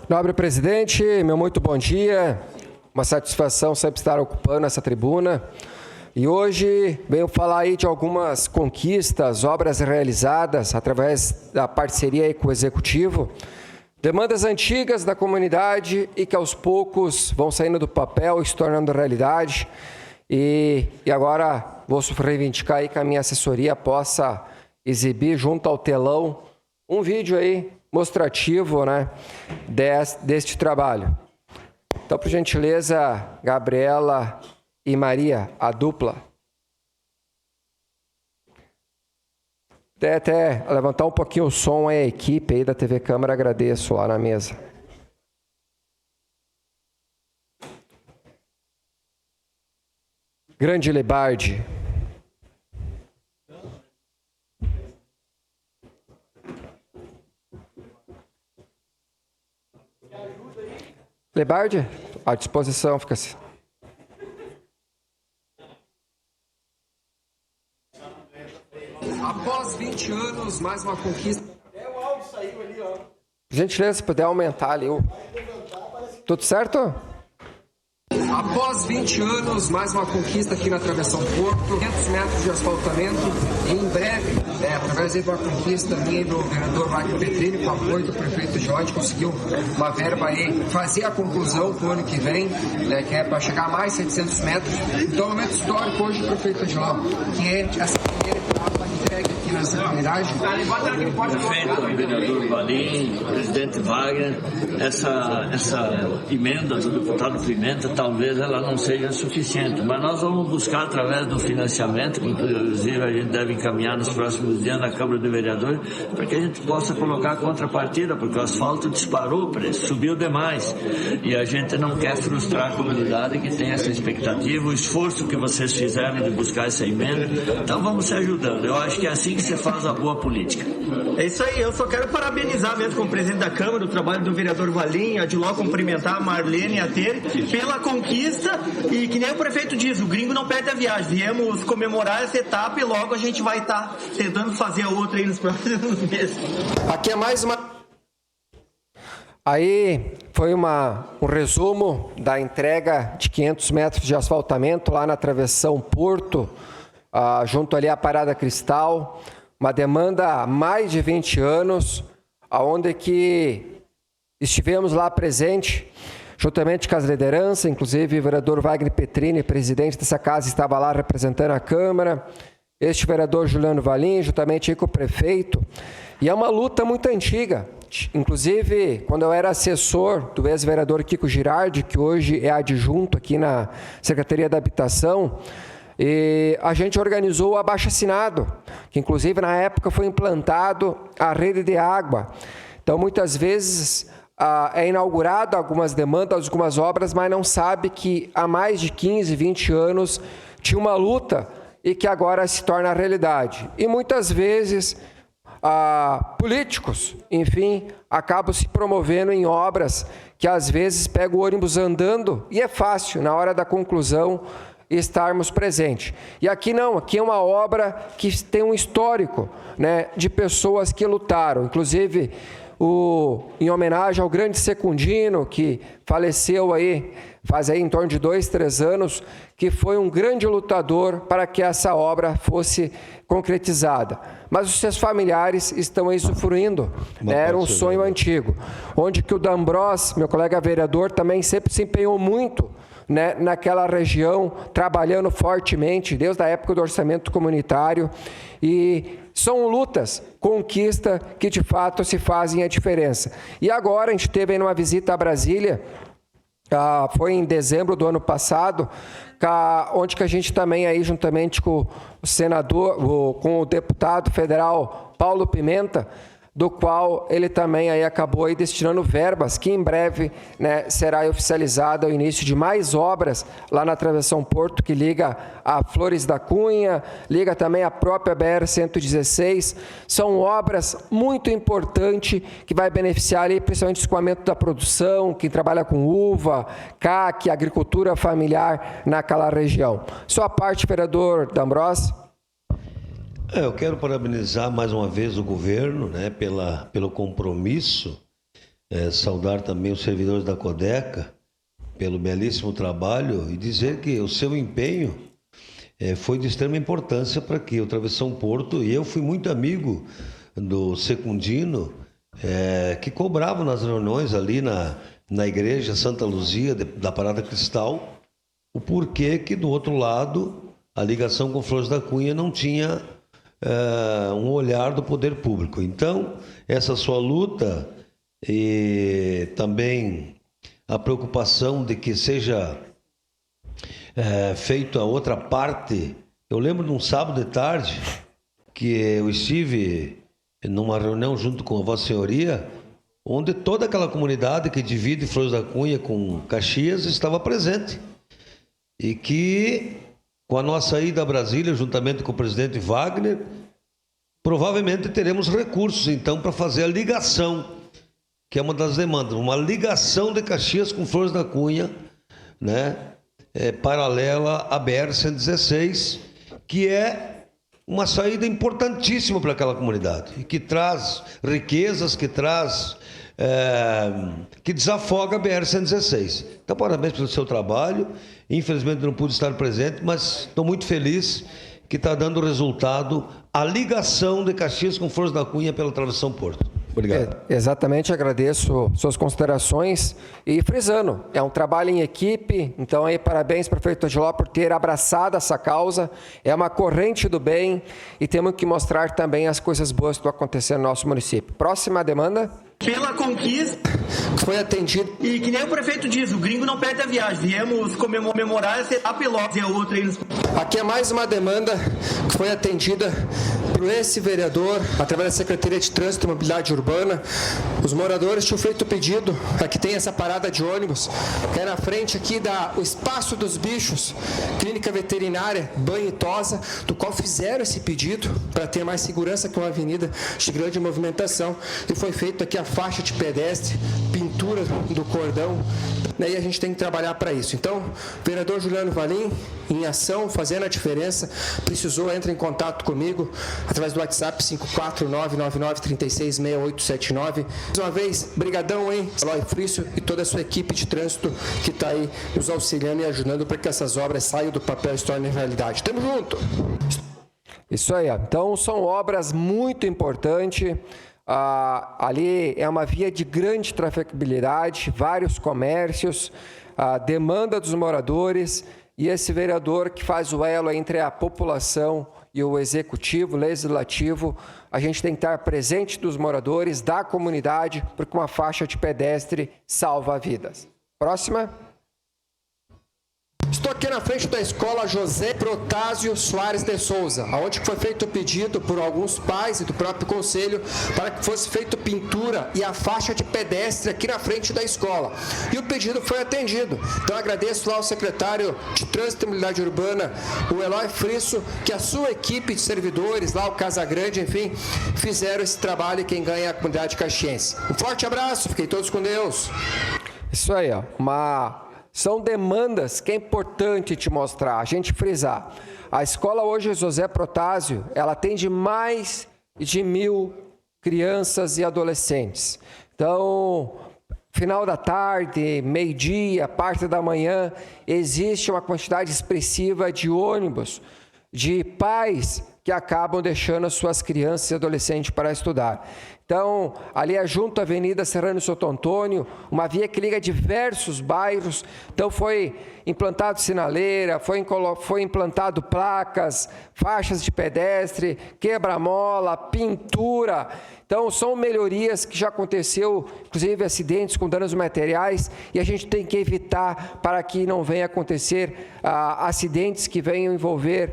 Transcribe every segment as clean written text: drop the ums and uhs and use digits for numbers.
Nobre presidente, meu muito bom dia. Uma satisfação sempre estar ocupando essa tribuna. E hoje venho falar aí de algumas conquistas, obras realizadas através da parceria aí com o Executivo, demandas antigas da comunidade e que aos poucos vão saindo do papel e se tornando realidade. E agora vou reivindicar aí que a minha assessoria possa exibir junto ao telão um vídeo aí mostrativo, né, deste trabalho. Então, por gentileza, Gabriela e Maria, a dupla. Até levantar um pouquinho o som aí, a equipe aí da TV Câmara, agradeço lá na mesa. Grande Lebarde. Lebarde, à disposição, fica-se. Após 20 anos, mais uma conquista. O áudio saiu ali, ó. Gentileza, se puder aumentar ali. Tudo certo? Após 20 anos, mais uma conquista aqui na Travessão Porto, 500 metros de asfaltamento, e em breve, através de uma conquista minha e do vereador Wagner Petrini, com o apoio do prefeito Jorge, conseguiu uma verba aí, fazer a conclusão do ano que vem, que é para chegar a mais 700 metros. Então, é um momento histórico hoje do prefeito João, que é essa primeira etapa entregue aqui nessa comunidade. Prefeito, vereador Valim, presidente Wagner, essa emenda do deputado Pimenta, talvez ela não seja suficiente, mas nós vamos buscar através do financiamento, que inclusive a gente deve encaminhar nos próximos dias na Câmara de Vereadores, para que a gente possa colocar a contrapartida, porque o asfalto disparou o preço, subiu demais, e a gente não quer frustrar a comunidade que tem essa expectativa, o esforço que vocês fizeram de buscar essa emenda, então vamos se ajudando. Eu acho que é assim que se faz a boa política. É isso aí, eu só quero parabenizar mesmo como presidente da Câmara o trabalho do vereador Valim, a de lá cumprimentar a Marlene e a Tere pela conquista, e que nem o prefeito diz, o gringo não perde a viagem, viemos comemorar essa etapa e logo a gente vai estar tentando fazer a outra aí nos próximos meses. Aqui é mais uma... Aí foi um resumo da entrega de 500 metros de asfaltamento lá na Travessão Porto, junto ali à Parada Cristal, uma demanda há mais de 20 anos, onde que estivemos lá presente, juntamente com as lideranças, inclusive o vereador Wagner Petrini, presidente dessa casa, estava lá representando a Câmara, este vereador Juliano Valim, juntamente com o prefeito, e é uma luta muito antiga. Inclusive, quando eu era assessor do ex-vereador Kiko Girardi, que hoje é adjunto aqui na Secretaria da Habitação, e a gente organizou o abaixo-assinado, que inclusive na época foi implantado a rede de água. Então, muitas vezes é inaugurado algumas demandas, algumas obras, mas não sabe que há mais de 15, 20 anos tinha uma luta e que agora se torna realidade. E muitas vezes políticos, enfim, acabam se promovendo em obras que às vezes pegam o ônibus andando e é fácil, na hora da conclusão, estarmos presentes. E aqui não, aqui é uma obra que tem um histórico, né, de pessoas que lutaram, inclusive em homenagem ao grande Secundino, que faleceu aí, faz aí em torno de 2, 3 anos, que foi um grande lutador para que essa obra fosse concretizada. Mas os seus familiares estão aí usufruindo, né? Era um sonho antigo, onde que o D'Ambros, meu colega vereador, também sempre se empenhou muito, né, naquela região, trabalhando fortemente, desde a época do orçamento comunitário, e são lutas, conquistas que de fato se fazem a diferença. E agora a gente teve aí uma visita a Brasília, foi em dezembro do ano passado, onde que a gente também aí juntamente com o senador, com o deputado federal Paulo Pimenta, do qual ele também aí acabou aí destinando verbas, que em breve, né, será oficializado o início de mais obras lá na Travessão Porto, que liga a Flores da Cunha, liga também a própria BR-116. São obras muito importantes que vai beneficiar ali, principalmente o escoamento da produção, quem trabalha com uva, caque, agricultura familiar naquela região. Sua parte, vereador D'Ambros. Eu quero parabenizar mais uma vez o governo, né, pelo compromisso saudar também os servidores da Codeca pelo belíssimo trabalho e dizer que o seu empenho foi de extrema importância para que o Travessão Porto, e eu fui muito amigo do Secundino, que cobrava nas reuniões ali na igreja Santa Luzia da Parada Cristal, o porquê que do outro lado a ligação com Flores da Cunha não tinha um olhar do poder público. Então, essa sua luta e também a preocupação de que seja feita a outra parte. Eu lembro de um sábado de tarde que eu estive numa reunião junto com a Vossa Senhoria, onde toda aquela comunidade que divide Flores da Cunha com Caxias estava presente. E que, com a nossa ida a Brasília, juntamente com o presidente Wagner, provavelmente teremos recursos, então, para fazer a ligação, que é uma das demandas, uma ligação de Caxias com Flores da Cunha, né, paralela à BR-116, que é uma saída importantíssima para aquela comunidade, e que traz riquezas, que desafoga a BR-116. Então, parabéns pelo seu trabalho. Infelizmente não pude estar presente, mas estou muito feliz que está dando resultado a ligação de Caxias com Flores da Cunha pela Travessão Porto. Obrigado. Exatamente, agradeço suas considerações e frisando, é um trabalho em equipe, então aí parabéns, prefeito Odiló, por ter abraçado essa causa, é uma corrente do bem e temos que mostrar também as coisas boas que estão acontecendo no nosso município. Próxima demanda. Pela conquista, foi atendido. E que nem o prefeito diz, o gringo não perde a viagem. Viemos comemorar essa etapa e logo a outra aí. Aqui é mais uma demanda que foi atendida por esse vereador, através da Secretaria de Trânsito e Mobilidade Urbana. Os moradores tinham feito o pedido, aqui tem essa parada de ônibus, que é na frente aqui o Espaço dos Bichos, Clínica Veterinária Banho e Tosa, do qual fizeram esse pedido para ter mais segurança que uma avenida de grande movimentação. E foi feito aqui a faixa de pedestre, pintura do cordão, né, e a gente tem que trabalhar para isso. Então, vereador Juliano Valim, em ação, fazendo a diferença, precisou, entra em contato comigo através do WhatsApp 54999366879. Mais uma vez, brigadão, hein, Eloy Frício e toda a sua equipe de trânsito que está aí nos auxiliando e ajudando para que essas obras saiam do papel e se tornem realidade. Tamo junto! Isso aí, então são obras muito importantes. Ali é uma via de grande trafegabilidade, vários comércios, a demanda dos moradores e esse vereador que faz o elo entre a população e o executivo, legislativo. A gente tem que estar presente dos moradores, da comunidade, porque uma faixa de pedestre salva vidas. Próxima. Estou aqui na frente da escola José Protásio Soares de Souza, onde foi feito o pedido por alguns pais e do próprio conselho para que fosse feita pintura e a faixa de pedestre aqui na frente da escola. E o pedido foi atendido. Então agradeço lá ao secretário de Trânsito e Mobilidade Urbana, o Eloy Frisso, que a sua equipe de servidores, lá o Casagrande, enfim, fizeram esse trabalho e quem ganha é a comunidade caxiense. Um forte abraço, fiquem todos com Deus. Isso aí, ó, são demandas que é importante te mostrar, a gente frisar. A escola hoje, José Protásio, ela atende mais de 1.000 crianças e adolescentes. Então, final da tarde, meio-dia, parte da manhã, existe uma quantidade expressiva de ônibus, de pais que acabam deixando as suas crianças e adolescentes para estudar. Então, ali é junto à Avenida Serrano Santo Antônio, uma via que liga diversos bairros. Então, foi implantado sinaleira, foi implantado placas, faixas de pedestre, quebra-mola, pintura. Então, são melhorias que já aconteceu, inclusive acidentes com danos materiais, e a gente tem que evitar para que não venha acontecer acidentes que venham envolver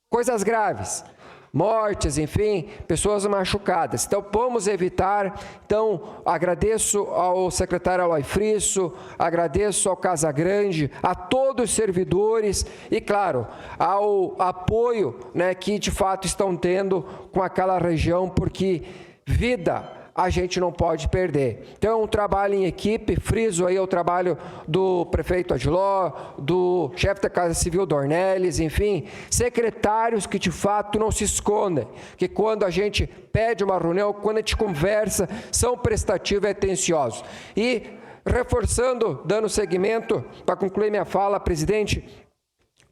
coisas graves. Mortes, enfim, pessoas machucadas. Então, vamos evitar. Então, agradeço ao secretário Eloy Frisso, agradeço ao Casagrande, a todos os servidores e, claro, ao apoio, né, que de fato estão tendo com aquela região, porque vida a gente não pode perder. Então é um trabalho em equipe, friso aí o trabalho do prefeito Adiló, do chefe da Casa Civil Dornelles, enfim, secretários que de fato não se escondem, que quando a gente pede uma reunião, quando a gente conversa, são prestativos e atenciosos. E reforçando, dando seguimento, para concluir minha fala, presidente,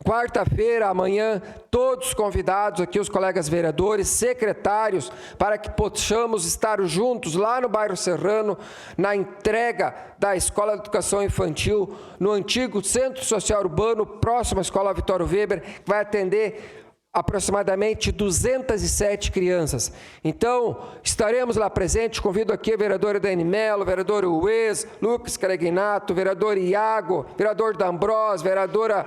quarta-feira, amanhã, todos convidados aqui, os colegas vereadores, secretários, para que possamos estar juntos lá no bairro Serrano, na entrega da Escola de Educação Infantil, no antigo Centro Social Urbano, próximo à Escola Vitório Weber, que vai atender aproximadamente 207 crianças. Então, estaremos lá presentes. Convido aqui o vereador Dani Mello, vereador Uez, Lucas Caregnato, vereador Iago, vereador D'Ambrós, vereadora,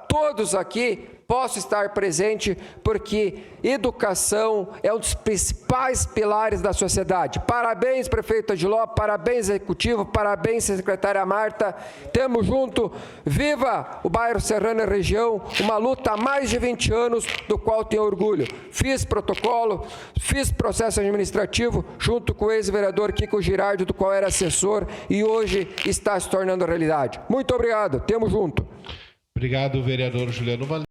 todos aqui posso estar presente, porque educação é um dos principais pilares da sociedade. Parabéns, prefeito Adiló, parabéns, executivo, parabéns, secretária Marta. Tamo junto, viva o bairro Serrano e região, uma luta há mais de 20 anos, do qual tenho orgulho. Fiz protocolo, fiz processo administrativo, junto com o ex-vereador Kiko Girardi, do qual era assessor, e hoje está se tornando realidade. Muito obrigado, tamo junto. Obrigado, vereador Juliano Valim.